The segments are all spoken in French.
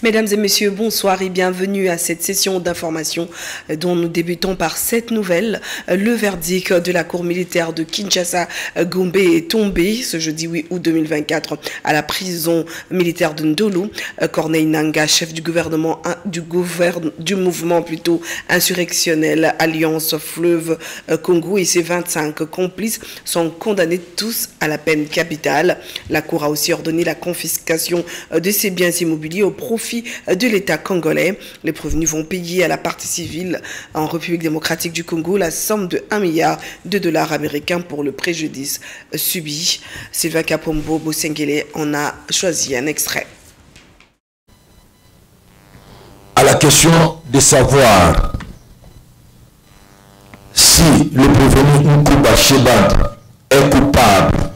Mesdames et messieurs, bonsoir et bienvenue à cette session d'information dont nous débutons par cette nouvelle. Le verdict de la cour militaire de Kinshasa Gombe est tombé ce jeudi 8 août 2024 à la prison militaire de Ndolo. Corneille Nangaa, chef du gouvernement du mouvement insurrectionnel Alliance Fleuve Congo, et ses 25 complices sont condamnés tous à la peine capitale. La cour a aussi ordonné la confiscation de ses biens immobiliers au profit de l'État congolais. Les prévenus vont payer à la partie civile en République démocratique du Congo la somme de 1 milliard de dollars américains pour le préjudice subi. Sylvain Kapombo Bosengele en a choisi un extrait. À la question de savoir si le prévenu Nkuba Chebanda est coupable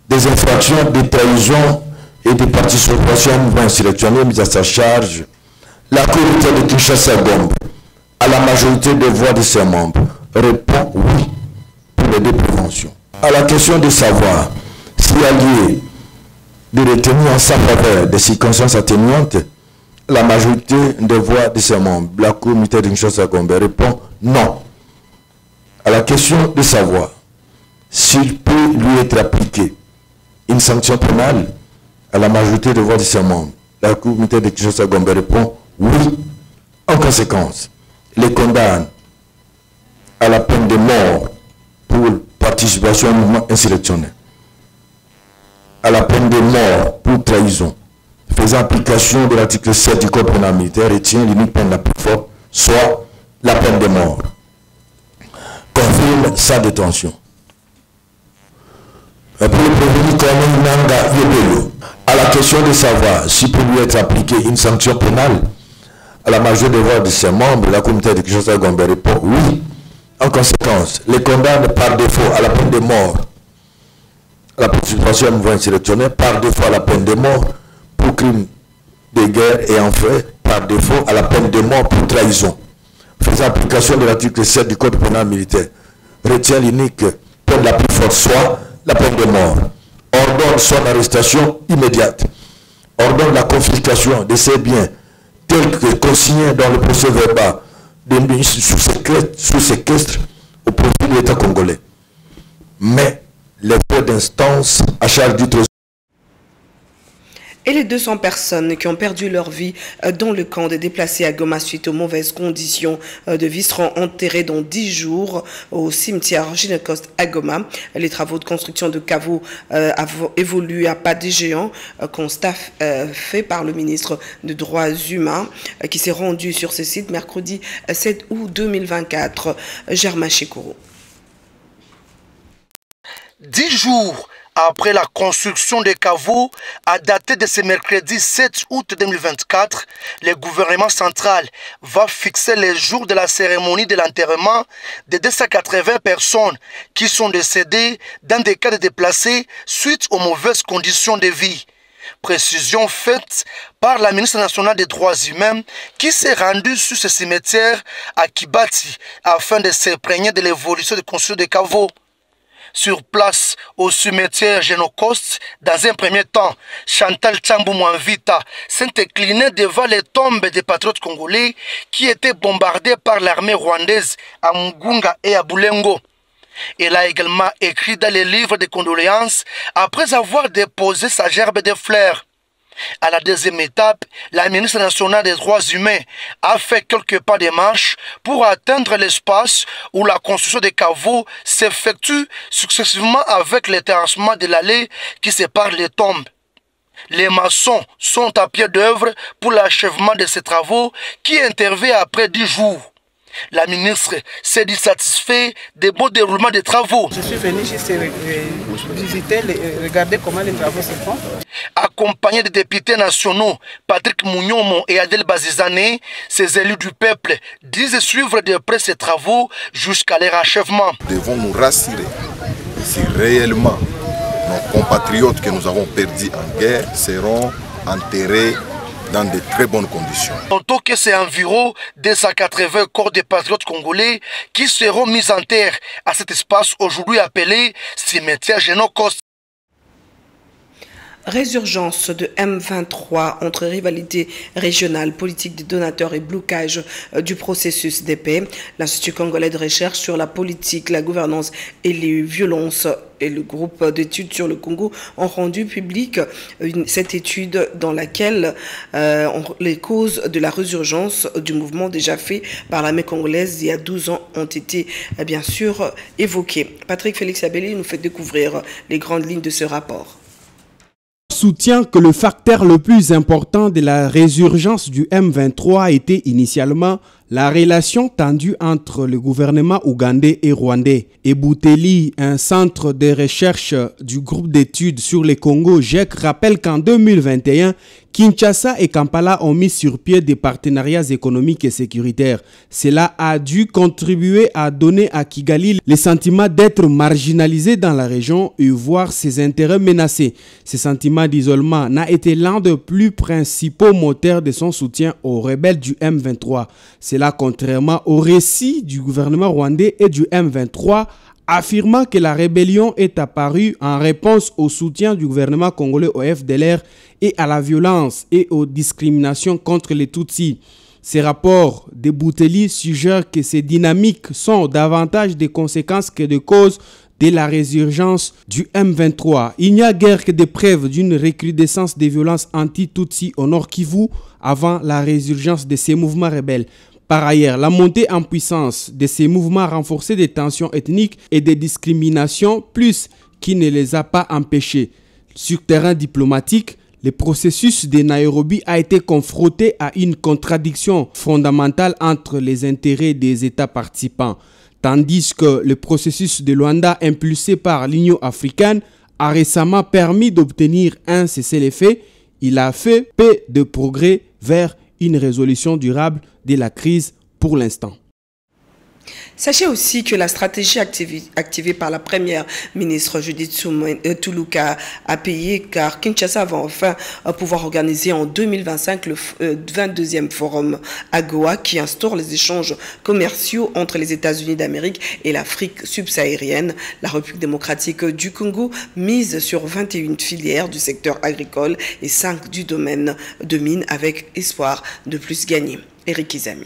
des infractions de trahison et de participation au mouvement insurrectionnel mis à sa charge, la Cour militaire de Kinshasa Gombe, à la majorité des voix de ses membres, répond oui pour les deux préventions. À la question de savoir s'il y a lieu de retenir en sa faveur des circonstances atténuantes, la majorité des voix de ses membres, la Cour militaire de Kinshasa Gombe, répond non. À la question de savoir s'il peut lui être appliqué une sanction pénale, à la majorité de voix de ses membres, la Cour militaire de Kinshasa Gombe répond oui. En conséquence, les condamne à la peine de mort pour participation au mouvement insurrectionnel, à la peine de mort pour trahison, faisant application de l'article 7 du Code pénal militaire, retient l'unique peine la plus forte, soit la peine de mort. Confirme sa détention. Pour le prévenu Corneille Nangaa Yebelo, à la question de savoir s'il peut lui être appliqué une sanction pénale, à la majorité des voix de ses membres, la communauté de Kinshasa Gombe répond oui. En conséquence, les condamne par défaut à la peine de mort, à la participation au mouvement insurrectionnel, par défaut à la peine de mort pour crime de guerre, et enfin par défaut à la peine de mort pour trahison. Faisant application de l'article 7 du Code pénal militaire, retient l'unique peine la plus forte, soit la peine de mort. Ordonne son arrestation immédiate. Ordonne la confiscation de ses biens tels que consignés dans le procès verbal sous séquestre au profit de l'État congolais. Mais les frais d'instance à charge du trésor. Et les 200 personnes qui ont perdu leur vie dans le camp des déplacés à Goma suite aux mauvaises conditions de vie seront enterrées dans 10 jours au cimetière Gynécoste à Goma. Les travaux de construction de caveaux évoluent à pas des géants, constat fait par le ministre des Droits humains qui s'est rendu sur ce site mercredi 7 août 2024. Germain Chikourou. 10 jours après la construction des caveaux, à dater de ce mercredi 7 août 2024, le gouvernement central va fixer les jours de la cérémonie de l'enterrement de 280 personnes qui sont décédées dans des cas de déplacés suite aux mauvaises conditions de vie. Précision faite par la ministre nationale des Droits humains qui s'est rendue sur ce cimetière à Kibati afin de s'imprégner de l'évolution de construction des caveaux. Sur place, au cimetière Gynécoste, dans un premier temps, Chantal Tchambou Mouanvita s'est inclinée devant les tombes des patriotes congolais qui étaient bombardés par l'armée rwandaise à Mugunga et à Boulengo. Elle a également écrit dans les livres de condoléances après avoir déposé sa gerbe de fleurs. À la deuxième étape, la ministre nationale des Droits humains a fait quelques pas de marche pour atteindre l'espace où la construction des caveaux s'effectue successivement avec le terrassement de l'allée qui sépare les tombes. Les maçons sont à pied d'œuvre pour l'achèvement de ces travaux qui interviennent après 10 jours. La ministre s'est dit satisfaite des beaux déroulements des travaux. Je suis venu juste visiter, regarder comment les travaux se font. Accompagné des députés nationaux Patrick Mounyomo et Adel Bazizane, ces élus du peuple disent suivre de près ces travaux jusqu'à leur achèvement. Nous devons nous rassurer si réellement nos compatriotes que nous avons perdus en guerre seront enterrés dans de très bonnes conditions. Notons que c'est environ 280 corps de patriotes congolais qui seront mis en terre à cet espace aujourd'hui appelé cimetière Génocoste. Résurgence de M23 entre rivalité régionale, politique des donateurs et blocage du processus de paix. L'Institut congolais de recherche sur la politique, la gouvernance et les violences et le groupe d'études sur le Congo ont rendu public cette étude dans laquelle les causes de la résurgence du mouvement déjà fait par l'armée congolaise il y a 12 ans ont été bien sûr évoquées. Patrick Félix Abelli nous fait découvrir les grandes lignes de ce rapport. Soutient que le facteur le plus important de la résurgence du M23 était initialement la relation tendue entre le gouvernement ougandais et rwandais. Ebouteli, un centre de recherche du groupe d'études sur le Congo, GEC, rappelle qu'en 2021, Kinshasa et Kampala ont mis sur pied des partenariats économiques et sécuritaires. Cela a dû contribuer à donner à Kigali le sentiment d'être marginalisé dans la région et voir ses intérêts menacés. Ce sentiment d'isolement n'a été l'un des plus principaux moteurs de son soutien aux rebelles du M23. Cela contrairement au récit du gouvernement rwandais et du M23, affirmant que la rébellion est apparue en réponse au soutien du gouvernement congolais au FDLR et à la violence et aux discriminations contre les Tutsis. Ces rapports de Bouteli suggèrent que ces dynamiques sont davantage des conséquences que des causes de la résurgence du M23. Il n'y a guère que des preuves d'une recrudescence des violences anti-Tutsis au Nord Kivu avant la résurgence de ces mouvements rebelles. Par ailleurs, la montée en puissance de ces mouvements renforcés des tensions ethniques et des discriminations, plus qui ne les a pas empêchés. Sur terrain diplomatique, le processus de Nairobi a été confronté à une contradiction fondamentale entre les intérêts des États participants. Tandis que le processus de Luanda impulsé par l'Union africaine a récemment permis d'obtenir un cessez-le-feu, il a fait peu de progrès vers une résolution durable de la crise pour l'instant. Sachez aussi que la stratégie activée par la première ministre Judith Tuluka a payé car Kinshasa va enfin pouvoir organiser en 2025 le 22e forum AGOA qui instaure les échanges commerciaux entre les États-Unis d'Amérique et l'Afrique subsaharienne. La République démocratique du Congo mise sur 21 filières du secteur agricole et 5 du domaine de mines avec espoir de plus gagner. Eric Izami.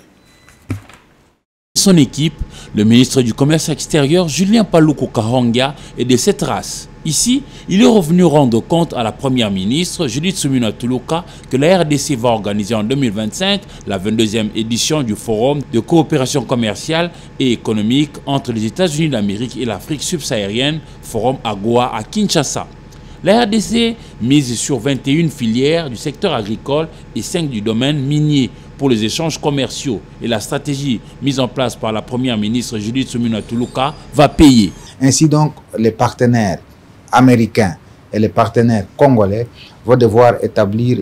Son équipe, le ministre du Commerce extérieur Julien Paluku Kahongya est de cette race. Ici, il est revenu rendre compte à la première ministre Judith Tuluka que la RDC va organiser en 2025 la 22e édition du Forum de coopération commerciale et économique entre les États-Unis d'Amérique et l'Afrique subsaharienne, Forum AGOA à Kinshasa. La RDC mise sur 21 filières du secteur agricole et 5 du domaine minier pour les échanges commerciaux et la stratégie mise en place par la première ministre Judith Tuluka va payer. Ainsi donc, les partenaires américains et les partenaires congolais vont devoir établir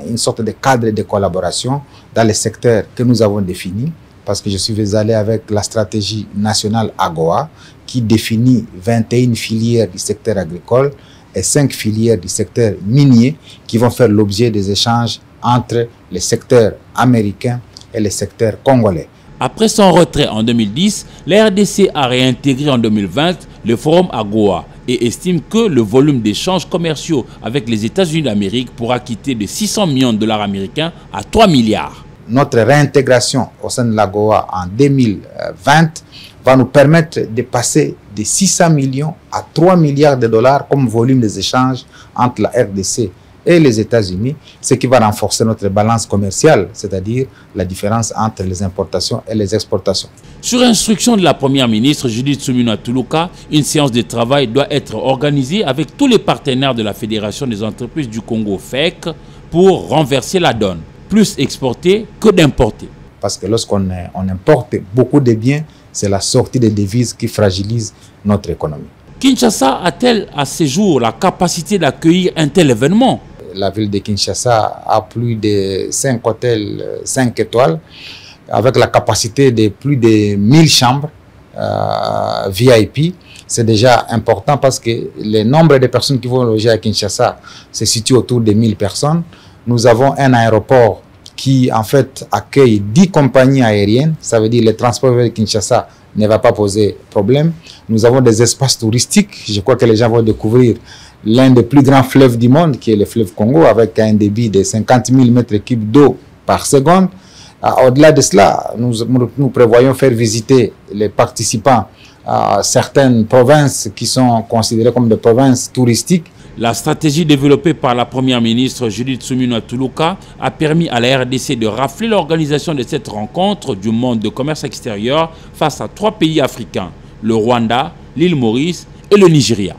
une sorte de cadre de collaboration dans les secteurs que nous avons définis, parce que je suis allé avec la stratégie nationale AGOA qui définit 21 filières du secteur agricole et 5 filières du secteur minier qui vont faire l'objet des échanges entre les secteurs américains et les secteurs congolais. Après son retrait en 2010, la RDC a réintégré en 2020 le Forum AGOA et estime que le volume d'échanges commerciaux avec les États-Unis d'Amérique pourra quitter de 600 millions de dollars américains à 3 milliards. Notre réintégration au sein de l'AGOA en 2020 va nous permettre de passer de 600 millions à 3 milliards de dollars comme volume des échanges entre la RDC et les États-Unis, ce qui va renforcer notre balance commerciale, c'est-à-dire la différence entre les importations et les exportations. Sur instruction de la première ministre Judith Tuluka, une séance de travail doit être organisée avec tous les partenaires de la Fédération des entreprises du Congo, FEC, pour renverser la donne, plus exporter que d'importer. Parce que lorsqu'on importe beaucoup de biens, c'est la sortie des devises qui fragilise notre économie. Kinshasa a-t-elle à ce jour la capacité d'accueillir un tel événement? La ville de Kinshasa a plus de 5 hôtels 5 étoiles avec la capacité de plus de 1000 chambres VIP, c'est déjà important parce que le nombre de personnes qui vont loger à Kinshasa se situe autour de 1000 personnes. Nous avons un aéroport qui en fait accueille 10 compagnies aériennes, ça veut dire le transport vers Kinshasa ne va pas poser problème. Nous avons des espaces touristiques, je crois que les gens vont découvrir l'un des plus grands fleuves du monde qui est le fleuve Congo avec un débit de 50 000 mètres cubes d'eau par seconde. Au-delà de cela, nous prévoyons faire visiter les participants à certaines provinces qui sont considérées comme des provinces touristiques. La stratégie développée par la première ministre Judith Suminwa Tuluka a permis à la RDC de rafler l'organisation de cette rencontre du monde de commerce extérieur face à 3 pays africains, le Rwanda, l'île Maurice et le Nigeria.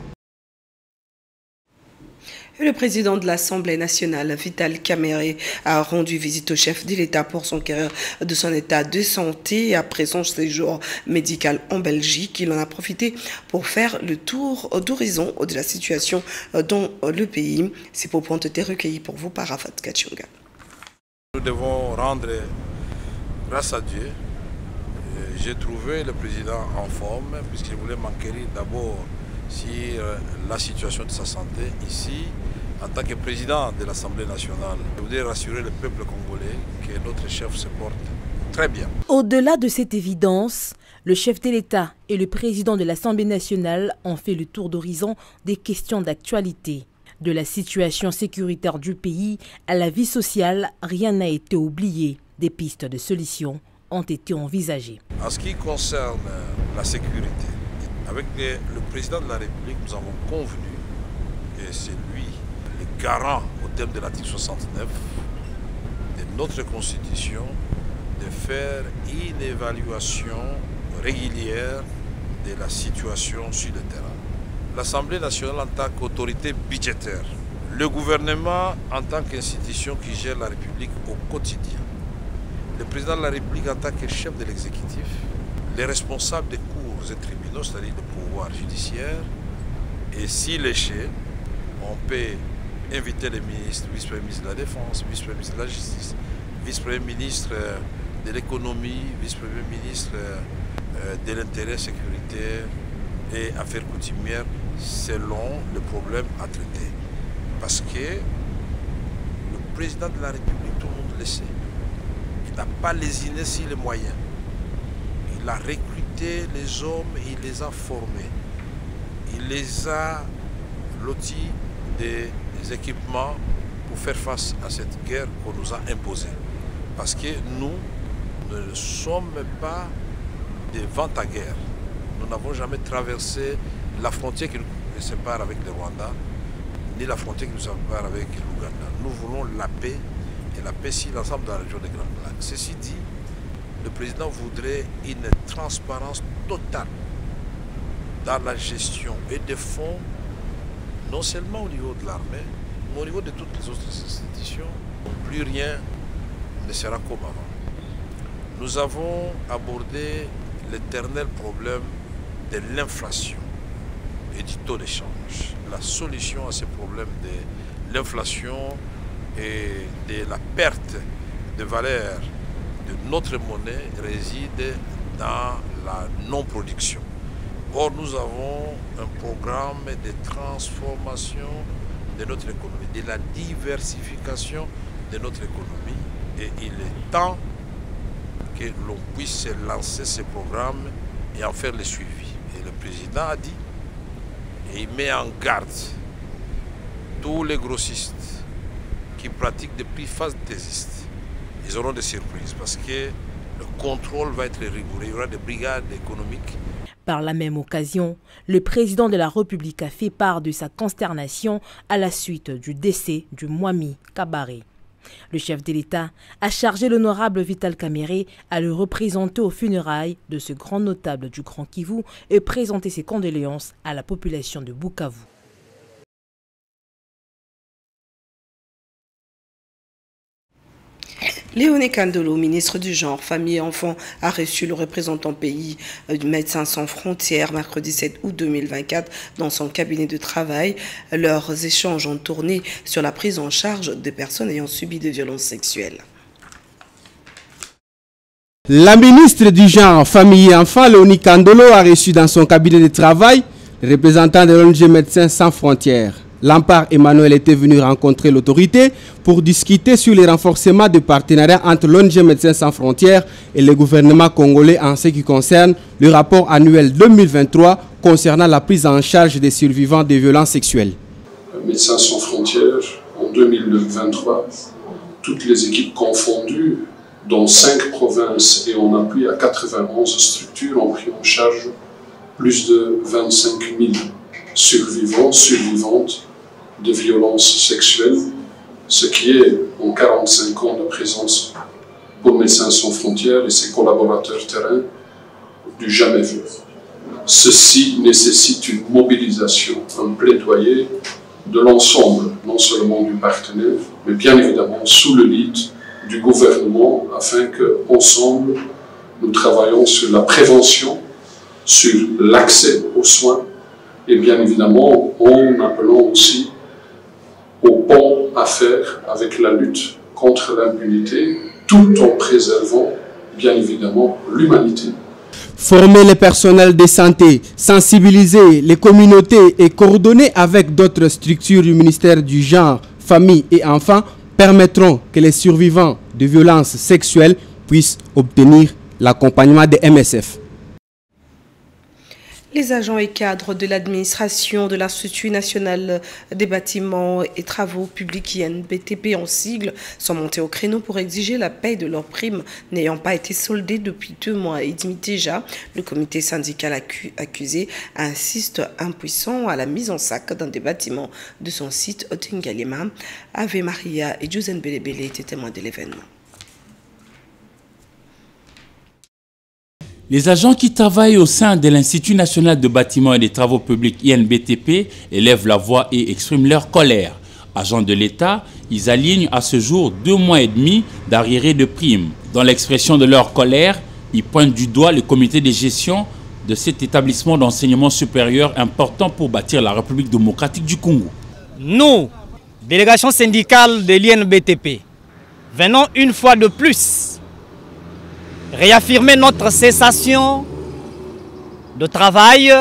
Le président de l'Assemblée nationale, Vital Kamerhe, a rendu visite au chef de l'État pour s'enquérir de son état de santé après son séjour médical en Belgique. Il en a profité pour faire le tour d'horizon de la situation dans le pays. Ces propos ont été recueillis pour vous par Rafat Kachunga. Nous devons rendre grâce à Dieu. J'ai trouvé le président en forme puisqu'il voulait m'enquérir d'abord sur la situation de sa santé ici. En tant que président de l'Assemblée nationale, je voudrais rassurer le peuple congolais que notre chef se porte très bien. Au-delà de cette évidence, le chef de l'État et le président de l'Assemblée nationale ont fait le tour d'horizon des questions d'actualité. De la situation sécuritaire du pays à la vie sociale, rien n'a été oublié. Des pistes de solutions ont été envisagées. En ce qui concerne la sécurité, avec le président de la République, nous avons convenu que c'est lui le garant au terme de l'article 69 de notre Constitution de faire une évaluation régulière de la situation sur le terrain. L'Assemblée nationale en tant qu'autorité budgétaire, le gouvernement en tant qu'institution qui gère la République au quotidien, le président de la République en tant que chef de l'exécutif, les responsables des cours et tribunaux, c'est-à-dire le pouvoir judiciaire, et s'il est chez, on peut inviter les ministres, vice-premier ministre de la Défense, vice-premier ministre de la Justice, vice-premier ministre de l'économie, vice-premier ministre de l'intérêt sécuritaire et affaires coutumières, selon le problème à traiter. Parce que le président de la République, tout le monde le sait, il n'a pas lésiné sur les moyens. Il a recruté les hommes et il les a formés. Il les a lotis des équipements pour faire face à cette guerre qu'on nous a imposée. Parce que nous ne sommes pas des vents à guerre. Nous n'avons jamais traversé la frontière qui nous sépare avec le Rwanda, ni la frontière qui nous sépare avec l'Ouganda. Nous voulons la paix, et la paix sur l'ensemble de la région des Grandes Lacs. Ceci dit, le président voudrait une transparence totale dans la gestion et des fonds, non seulement au niveau de l'armée, mais au niveau de toutes les autres institutions. Plus rien ne sera comme avant. Nous avons abordé l'éternel problème de l'inflation et du taux d'échange. La solution à ce problème de l'inflation et de la perte de valeur de notre monnaie réside dans la non-production. Or, nous avons un programme de transformation de notre économie, de la diversification de notre économie. Et il est temps que l'on puisse lancer ce programme et en faire le suivi. Et le président a dit, et il met en garde tous les grossistes qui pratiquent des prix fantaisistes. Ils auront des surprises parce que le contrôle va être rigoureux. Il y aura des brigades économiques. Par la même occasion, le président de la République a fait part de sa consternation à la suite du décès du Mwami Kabaré. Le chef de l'État a chargé l'honorable Vital Kamerhe à le représenter aux funérailles de ce grand notable du Grand Kivu et présenter ses condoléances à la population de Bukavu. Léoné Kandolo, ministre du Genre, Famille et Enfants, a reçu le représentant pays du Médecins sans frontières mercredi 7 août 2024 dans son cabinet de travail. Leurs échanges ont tourné sur la prise en charge des personnes ayant subi des violences sexuelles. La ministre du Genre, Famille et Enfants, Léoné Kandolo, a reçu dans son cabinet de travail Le représentant de l'ONG Médecins Sans Frontières, Lampard Emmanuel, était venu rencontrer l'autorité pour discuter sur les renforcements de partenariat entre l'ONG Médecins Sans Frontières et le gouvernement congolais en ce qui concerne le rapport annuel 2023 concernant la prise en charge des survivants de violences sexuelles. Médecins Sans Frontières, en 2023, toutes les équipes confondues, dans 5 provinces et en appui à 91 structures, ont pris en charge plus de 25 000 survivants, survivantes de violences sexuelles, ce qui est, en 45 ans de présence pour Médecins Sans Frontières et ses collaborateurs terrain, du jamais vu. Ceci nécessite une mobilisation, un plaidoyer de l'ensemble, non seulement du partenaire, mais bien évidemment sous le lead du gouvernement, afin qu'ensemble, nous travaillons sur la prévention, sur l'accès aux soins, et bien évidemment en appelant aussi au pont à faire avec la lutte contre l'impunité, tout en préservant bien évidemment l'humanité. Former les personnels de santé, sensibiliser les communautés et coordonner avec d'autres structures du ministère du Genre, Famille et Enfants permettront que les survivants de violences sexuelles puissent obtenir l'accompagnement des MSF. Les agents et cadres de l'administration de l'Institut national des bâtiments et travaux publics INBTP en sigle sont montés au créneau pour exiger la paie de leurs primes n'ayant pas été soldées depuis 2 mois et demi déjà. Le comité syndical accusé insiste impuissant à la mise en sac d'un des bâtiments de son site Otengalema. Ave Maria et Jusen Belebele étaient témoins de l'événement. Les agents qui travaillent au sein de l'Institut national de bâtiments et des travaux publics INBTP élèvent la voix et expriment leur colère. Agents de l'État, ils alignent à ce jour 2 mois et demi d'arriérés de primes. Dans l'expression de leur colère, ils pointent du doigt le comité de gestion de cet établissement d'enseignement supérieur important pour bâtir la République démocratique du Congo. Nous, délégation syndicale de l'INBTP, venons une fois de plus réaffirmer notre cessation de travail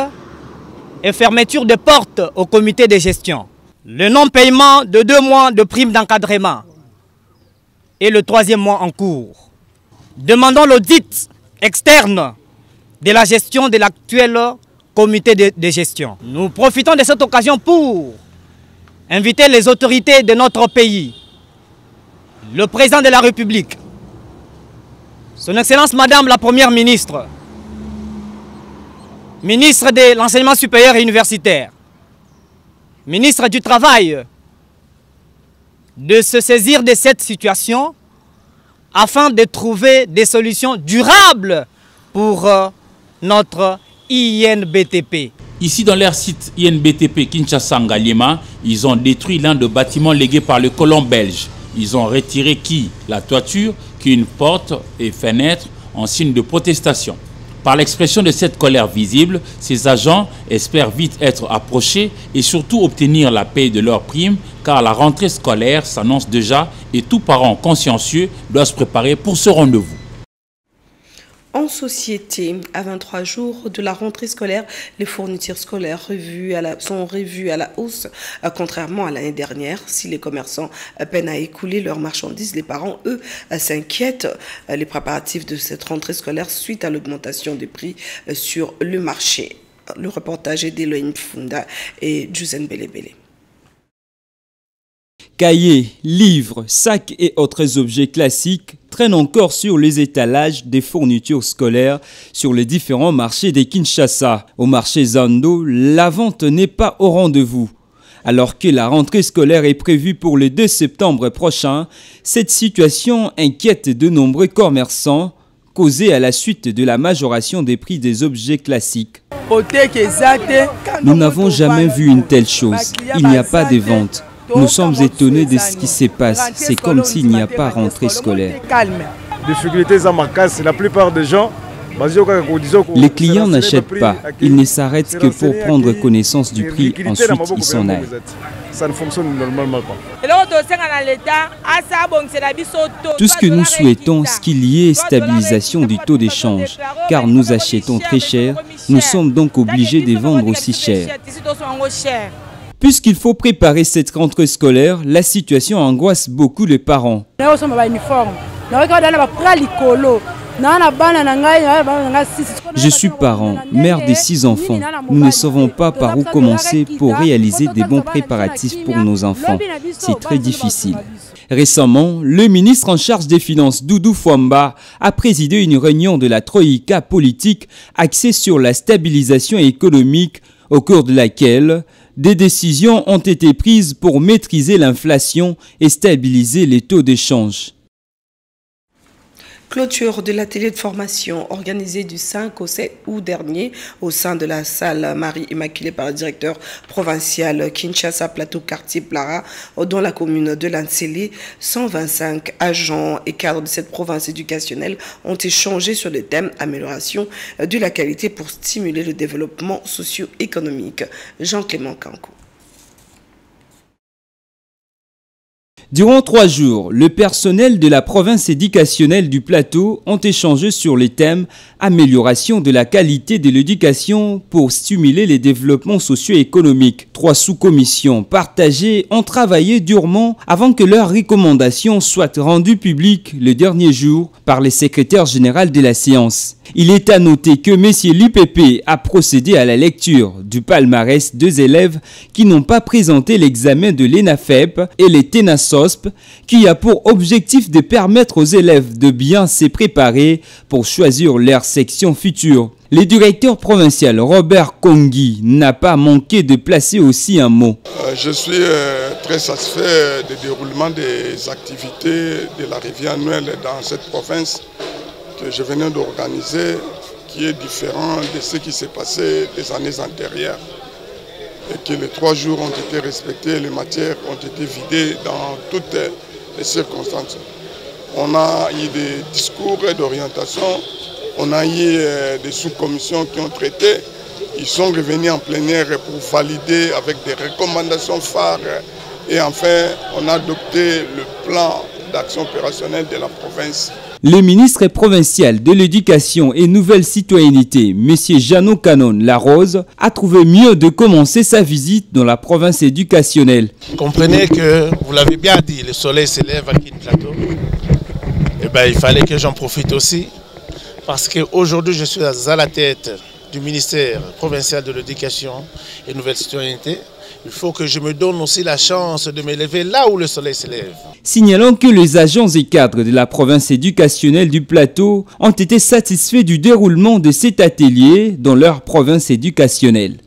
et fermeture de portes au comité de gestion. Le non-paiement de 2 mois de prime d'encadrement et le 3e mois en cours. Demandons l'audit externe de la gestion de l'actuel comité de gestion. Nous profitons de cette occasion pour inviter les autorités de notre pays, le président de la République, Son Excellence Madame la Première Ministre, ministre de l'Enseignement supérieur et universitaire, ministre du Travail, de se saisir de cette situation afin de trouver des solutions durables pour notre INBTP. Ici, dans leur site INBTP Kinshasa-Ngaliema, ils ont détruit l'un des bâtiments légués par le colon belge. Ils ont retiré la toiture, une porte et fenêtre en signe de protestation. Par l'expression de cette colère visible, ces agents espèrent vite être approchés et surtout obtenir la paie de leurs primes, car la rentrée scolaire s'annonce déjà et tout parent consciencieux doit se préparer pour ce rendez-vous. En société, à 23 jours de la rentrée scolaire, les fournitures scolaires sont revues à la hausse, contrairement à l'année dernière. Si les commerçants peinent à écouler leurs marchandises, les parents, eux, s'inquiètent. Les préparatifs de cette rentrée scolaire suite à l'augmentation des prix sur le marché. Le reportage est d'Elohim Funda et Jusen Belebele. Cahiers, livres, sacs et autres objets classiques traînent encore sur les étalages des fournitures scolaires sur les différents marchés de Kinshasa. Au marché Zando, la vente n'est pas au rendez-vous. Alors que la rentrée scolaire est prévue pour le 2 septembre prochain, cette situation inquiète de nombreux commerçants, causée à la suite de la majoration des prix des objets classiques. Nous n'avons jamais vu une telle chose. Il n'y a pas de vente. Nous sommes étonnés de ce qui se passe. C'est comme s'il n'y a pas rentrée scolaire. La plupart des gens, les clients n'achètent pas. Ils ne s'arrêtent que pour prendre connaissance du prix. Ensuite, ils s'en aillent. Ça ne fonctionne normalement pas. Tout ce que nous souhaitons, c'est qu'il y ait stabilisation du taux d'échange, car nous achetons très cher, Nous sommes donc obligés de vendre aussi cher. Puisqu'il faut préparer cette rentrée scolaire, la situation angoisse beaucoup les parents. Je suis parent, mère de 6 enfants. Nous ne savons pas par où commencer pour réaliser des bons préparatifs pour nos enfants. C'est très difficile. Récemment, le ministre en charge des Finances, Doudou Fwamba, a présidé une réunion de la Troïka politique axée sur la stabilisation économique, au cours de laquelle des décisions ont été prises pour maîtriser l'inflation et stabiliser les taux d'échange. Clôture de l'atelier de formation organisé du 5 au 7 août dernier au sein de la salle Marie-Immaculée par le directeur provincial Kinshasa Plateau Quartier Plara dans la commune de Lansele. 125 agents et cadres de cette province éducationnelle ont échangé sur le thème amélioration de la qualité pour stimuler le développement socio-économique. Jean-Clément Kankou. Durant 3 jours, le personnel de la province éducationnelle du Plateau ont échangé sur les thèmes amélioration de la qualité de l'éducation pour stimuler les développements socio-économiques. 3 sous-commissions partagées ont travaillé durement avant que leurs recommandations soient rendues publiques le dernier jour par les secrétaires généraux de la séance. Il est à noter que M. l'IPP a procédé à la lecture du palmarès 2 élèves qui n'ont pas présenté l'examen de l'ENAFEP et les TENASOSP, qui a pour objectif de permettre aux élèves de bien se préparer pour choisir leur section future. Le directeur provincial Robert Kongi n'a pas manqué de placer aussi un mot. Je suis très satisfait du déroulement des activités de la revue annuelle dans cette province que je venais d'organiser, qui est différent de ce qui s'est passé des années antérieures. Et que les 3 jours ont été respectés, les matières ont été vidées dans toutes les circonstances. On a eu des discours d'orientation, on a eu des sous-commissions qui ont traité. Ils sont revenus en plénière pour valider avec des recommandations phares. Et enfin, on a adopté le plan d'action opérationnelle de la province. Le ministre provincial de l'Éducation et Nouvelle Citoyenneté, M. Jeannot Canon Larose, a trouvé mieux de commencer sa visite dans la province éducationnelle. Comprenez que, vous l'avez bien dit, le soleil s'élève à Kin Plateau. Et bien, il fallait que j'en profite aussi, parce qu'aujourd'hui, je suis à la tête du ministère provincial de l'Éducation et Nouvelle Citoyenneté. Il faut que je me donne aussi la chance de me lever là où le soleil s'élève. Signalons que les agents et cadres de la province éducationnelle du Plateau ont été satisfaits du déroulement de cet atelier dans leur province éducationnelle.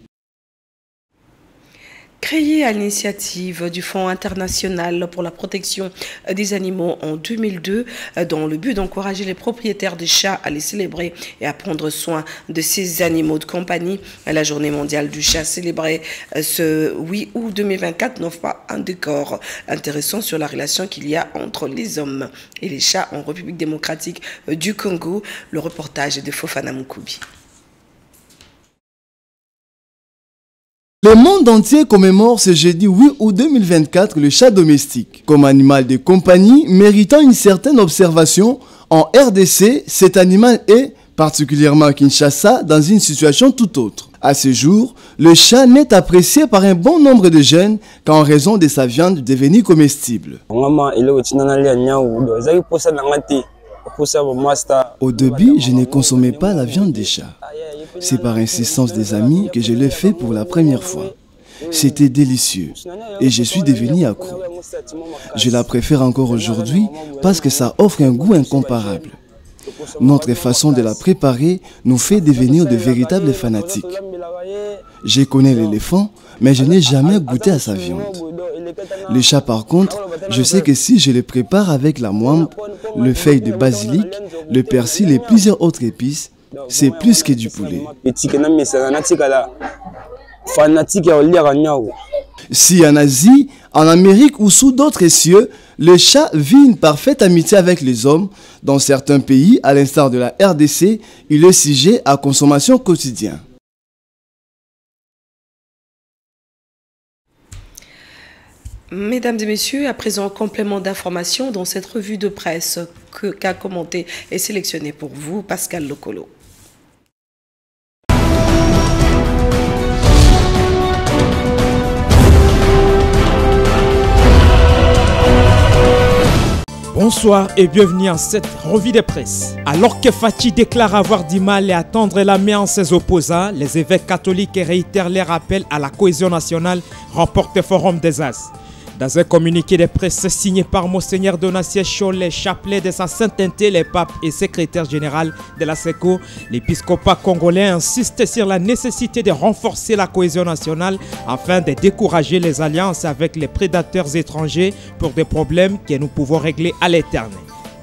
Créé à l'initiative du Fonds international pour la protection des animaux en 2002, dans le but d'encourager les propriétaires des chats à les célébrer et à prendre soin de ces animaux de compagnie. La journée mondiale du chat célébrée ce 8 août 2024 n'offre pas un décor intéressant sur la relation qu'il y a entre les hommes et les chats en République démocratique du Congo. Le reportage est de Fofana Moukoubi. Le monde entier commémore ce jeudi 8 août 2024 le chat domestique. Comme animal de compagnie méritant une certaine observation, en RDC, cet animal est, particulièrement à Kinshasa, dans une situation tout autre. À ce jour, le chat n'est apprécié par un bon nombre de jeunes qu'en raison de sa viande devenue comestible. Au début, je ne consommais pas la viande des chats. C'est par insistance des amis que je l'ai fait pour la première fois. C'était délicieux et je suis devenu accro. Je la préfère encore aujourd'hui parce que ça offre un goût incomparable. Notre façon de la préparer nous fait devenir de véritables fanatiques. Je connais l'éléphant, mais je n'ai jamais goûté à sa viande. Le chat par contre, je sais que si je le prépare avec la moimbe, le feuille de basilic, le persil et plusieurs autres épices, c'est plus que du poulet. Si en Asie, en Amérique ou sous d'autres cieux, le chat vit une parfaite amitié avec les hommes, dans certains pays, à l'instar de la RDC, il est sujet à consommation quotidienne. Mesdames et messieurs, à présent, complément d'information dans cette revue de presse qu'a commenté et sélectionné pour vous Pascal Lokolo. Bonsoir et bienvenue en cette revue de presse. Alors que Fachi déclare avoir du mal à tendre la main en ses opposants, les évêques catholiques réitèrent les rappels à la cohésion nationale, rapporte Forum des As. Dans un communiqué de presse signé par Monseigneur Donatien Cholet, chapelet de sa sainteté, le pape et secrétaire général de la SECO, l'épiscopat congolais insiste sur la nécessité de renforcer la cohésion nationale afin de décourager les alliances avec les prédateurs étrangers pour des problèmes que nous pouvons régler à l'éternel.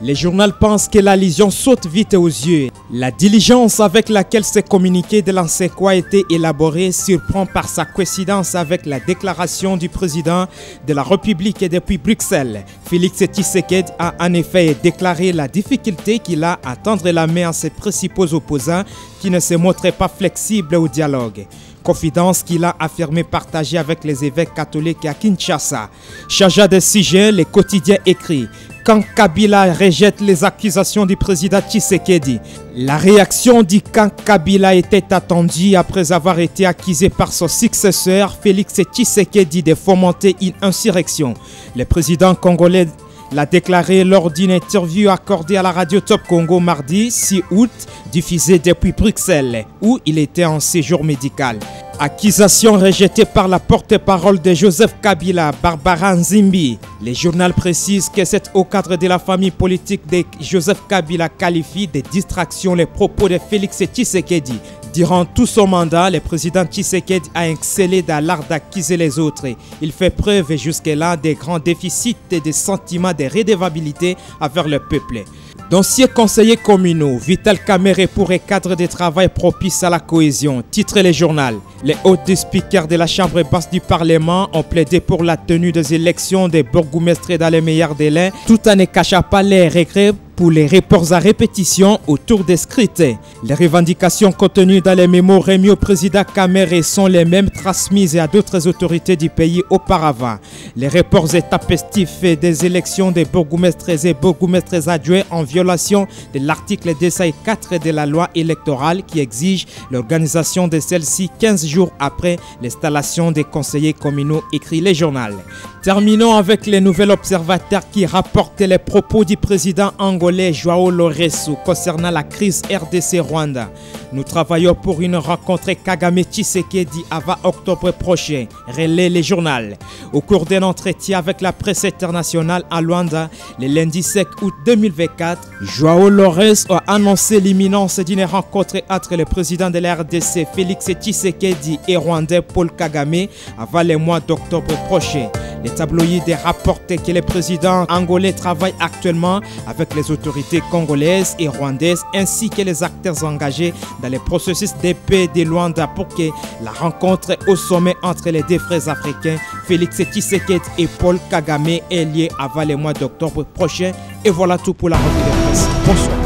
Les journaux pensent que la légion saute vite aux yeux. La diligence avec laquelle ce communiqué de l'ANSECO a été élaboré surprend par sa coïncidence avec la déclaration du président de la République depuis Bruxelles. Félix Tshisekedi a en effet déclaré la difficulté qu'il a à tendre la main à ses principaux opposants qui ne se montraient pas flexibles au dialogue. Confidence qu'il a affirmé partager avec les évêques catholiques à Kinshasa. Chargé de sujet, les quotidiens écrits. Quand Kabila rejette les accusations du président Tshisekedi, la réaction du camp Kabila était attendue après avoir été accusé par son successeur Félix Tshisekedi de fomenter une insurrection. Le président congolais l'a déclaré lors d'une interview accordée à la radio Top Congo mardi 6 août, diffusée depuis Bruxelles, où il était en séjour médical. Accusation rejetée par la porte-parole de Joseph Kabila, Barbara Nzimbi. Les journaux précisent que c'est au cadre de la famille politique de Joseph Kabila qualifie de distraction les propos de Félix Tshisekedi. Durant tout son mandat, le président Tshisekedi a excellé dans l'art d'accuser les autres. Il fait preuve jusque-là de grands déficits et de sentiments de redevabilité envers le peuple. D'anciens conseillers communaux, Vital Kamerhe pour un cadre de travail propice à la cohésion, titre le journal. Les hôtes speakers de la Chambre basse du Parlement ont plaidé pour la tenue des élections des bourgmestres dans les meilleurs délais, tout en ne cachant pas les regrets pour les reports à répétition autour des scrutins. Les revendications contenues dans les mémos remis au président Kamerhe sont les mêmes transmises à d'autres autorités du pays auparavant. Les reports intempestifs des élections des bourgmestres et bourgmestres adjoints en violation de l'article 204 de la loi électorale qui exige l'organisation de celle-ci 15 jours après l'installation des conseillers communaux, écrit le journal. Terminons avec les nouveaux observateurs qui rapportent les propos du président angolais Joao Lourenço concernant la crise RDC-Rwanda. Nous travaillons pour une rencontre Kagame-Tshisekedi avant octobre prochain, relaie le journal. Au cours d'un entretien avec la presse internationale à Luanda, le lundi 5 août 2024, Joao Lourenço a annoncé l'imminence d'une rencontre entre le président de la RDC Félix Tshisekedi et Rwandais Paul Kagame avant le mois d'octobre prochain. Les tabloïds rapportent que le président angolais travaille actuellement avec les autorités congolaises et rwandaises ainsi que les acteurs engagés dans le processus de paix de Luanda pour que la rencontre au sommet entre les deux frères africains, Félix Tshisekedi et Paul Kagame, ait lieu avant le mois d'octobre prochain. Et voilà tout pour la revue de presse. Bonsoir.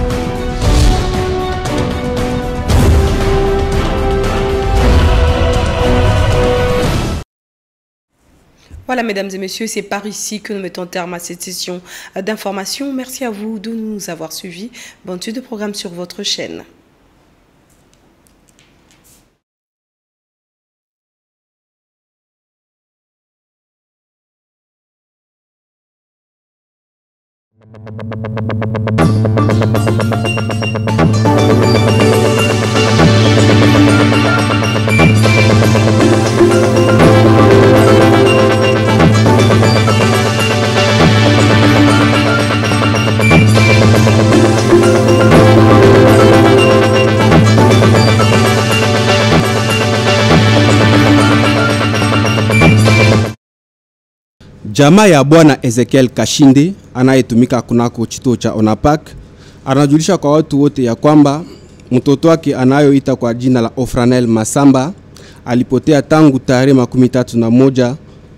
Voilà, mesdames et messieurs, c'est par ici que nous mettons terme à cette session d'information. Merci à vous de nous avoir suivis. Bonne suite de programme sur votre chaîne. Jamaa ya bwana Ezekiel Kashinde anayetumika kunako kituo cha Onapak anajulisha kwa watu wote ya kwamba mtoto wake anayoita kwa jina la Ofranel Masamba alipotea tangu tarehe 31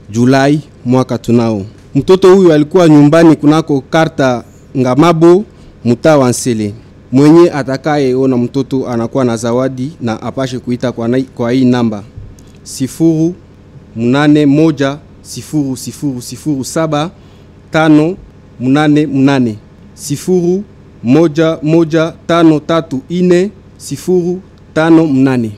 Julai mwaka tunao. Mtoto huyu alikuwa nyumbani kunako karta Ngamabo mtaa wa Nsele. Mwenye atakayeona mtoto anakuwa na zawadi na apashe kuita kwa hii namba 081 0007588 011534058.